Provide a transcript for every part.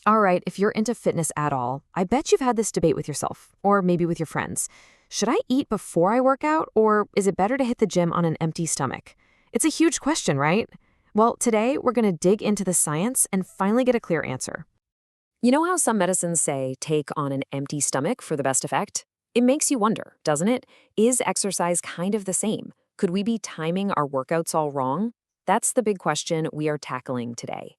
All right, if you're into fitness at all, I bet you've had this debate with yourself, or maybe with your friends. Should I eat before I work out, or is it better to hit the gym on an empty stomach? It's a huge question, right? Well, today we're going to dig into the science and finally get a clear answer. You know how some medicines say take on an empty stomach for the best effect? It makes you wonder, doesn't it? Is exercise kind of the same? Could we be timing our workouts all wrong? That's the big question we are tackling today.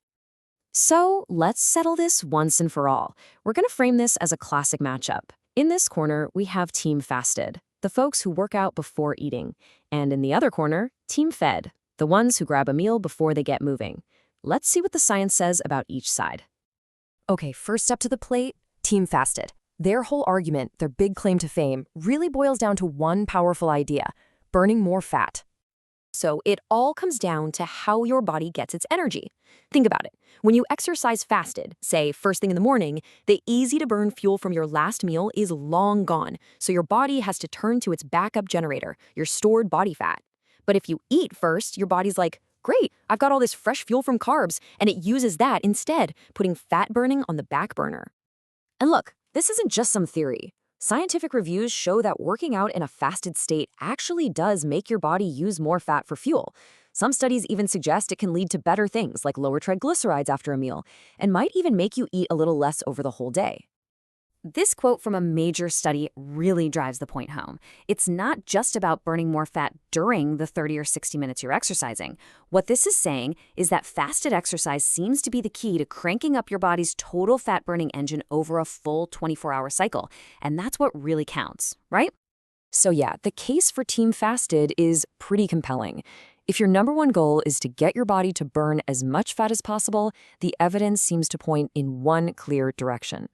So let's settle this once and for all. We're going to frame this as a classic matchup. In this corner, we have Team Fasted, the folks who work out before eating. And in the other corner, Team Fed, the ones who grab a meal before they get moving. Let's see what the science says about each side. Okay, first up to the plate, Team Fasted. Their whole argument, their big claim to fame, really boils down to one powerful idea: burning more fat. So it all comes down to how your body gets its energy. Think about it. When you exercise fasted, say first thing in the morning, the easy-to-burn fuel from your last meal is long gone, so your body has to turn to its backup generator, your stored body fat. But if you eat first, your body's like, great, I've got all this fresh fuel from carbs, and it uses that instead, putting fat burning on the back burner. And look, this isn't just some theory. Scientific reviews show that working out in a fasted state actually does make your body use more fat for fuel. Some studies even suggest it can lead to better things like lower triglycerides after a meal, and might even make you eat a little less over the whole day. This quote from a major study really drives the point home. It's not just about burning more fat during the 30 or 60 minutes you're exercising. What this is saying is that fasted exercise seems to be the key to cranking up your body's total fat-burning engine over a full 24-hour cycle. And that's what really counts, right? So yeah, the case for Team Fasted is pretty compelling. If your number one goal is to get your body to burn as much fat as possible, the evidence seems to point in one clear direction.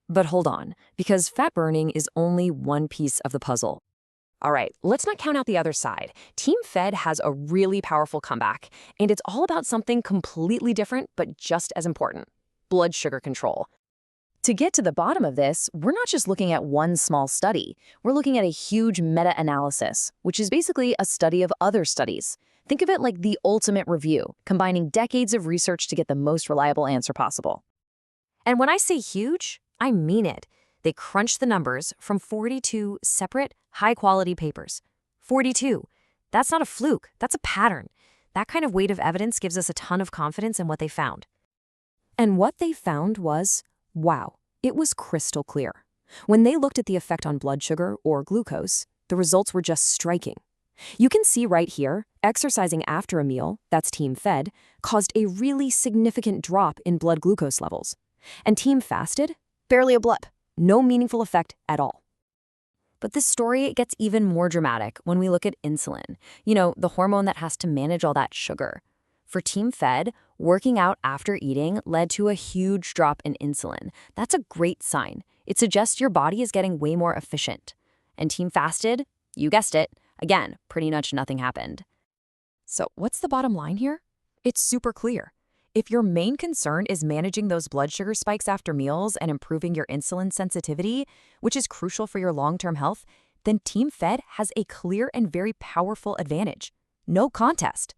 But hold on, because fat burning is only one piece of the puzzle. All right, let's not count out the other side. Team Fed has a really powerful comeback, and it's all about something completely different but just as important: blood sugar control. To get to the bottom of this, we're not just looking at one small study. We're looking at a huge meta-analysis, which is basically a study of other studies. Think of it like the ultimate review, combining decades of research to get the most reliable answer possible. And when I say huge, I mean it. They crunched the numbers from 42 separate, high-quality papers. 42. That's not a fluke. That's a pattern. That kind of weight of evidence gives us a ton of confidence in what they found. And what they found was, wow, it was crystal clear. When they looked at the effect on blood sugar, or glucose, the results were just striking. You can see right here, exercising after a meal, that's Team Fed, caused a really significant drop in blood glucose levels. And Team Fasted? Barely a blip. No meaningful effect at all. But this story gets even more dramatic when we look at insulin. You know, the hormone that has to manage all that sugar. For Team Fed, working out after eating led to a huge drop in insulin. That's a great sign. It suggests your body is getting way more efficient. And Team Fasted, you guessed it, again, pretty much nothing happened. So what's the bottom line here? It's super clear. If your main concern is managing those blood sugar spikes after meals and improving your insulin sensitivity, which is crucial for your long-term health, then Team Fed has a clear and very powerful advantage. No contest.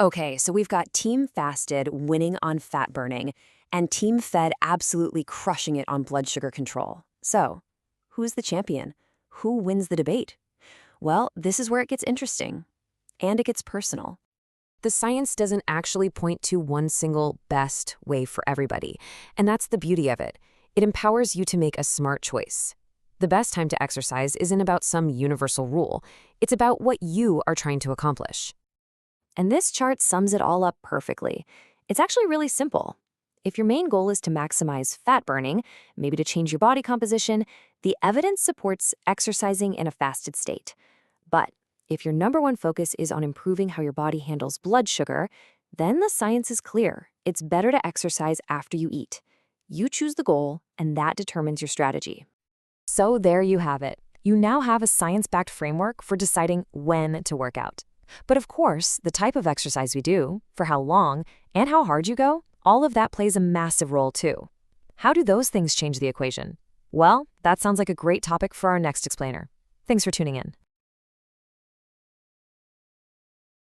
Okay, so we've got Team Fasted winning on fat burning and Team Fed absolutely crushing it on blood sugar control. So, who's the champion? Who wins the debate? Well, this is where it gets interesting. And it gets personal. The science doesn't actually point to one single best way for everybody, and that's the beauty of it. It empowers you to make a smart choice. The best time to exercise isn't about some universal rule. It's about what you are trying to accomplish. And this chart sums it all up perfectly. It's actually really simple. If your main goal is to maximize fat burning, maybe to change your body composition, the evidence supports exercising in a fasted state. But if your number one focus is on improving how your body handles blood sugar, then the science is clear. It's better to exercise after you eat. You choose the goal, and that determines your strategy. So there you have it. You now have a science-backed framework for deciding when to work out. But of course, the type of exercise we do, for how long, and how hard you go, all of that plays a massive role too. How do those things change the equation? Well, that sounds like a great topic for our next explainer. Thanks for tuning in.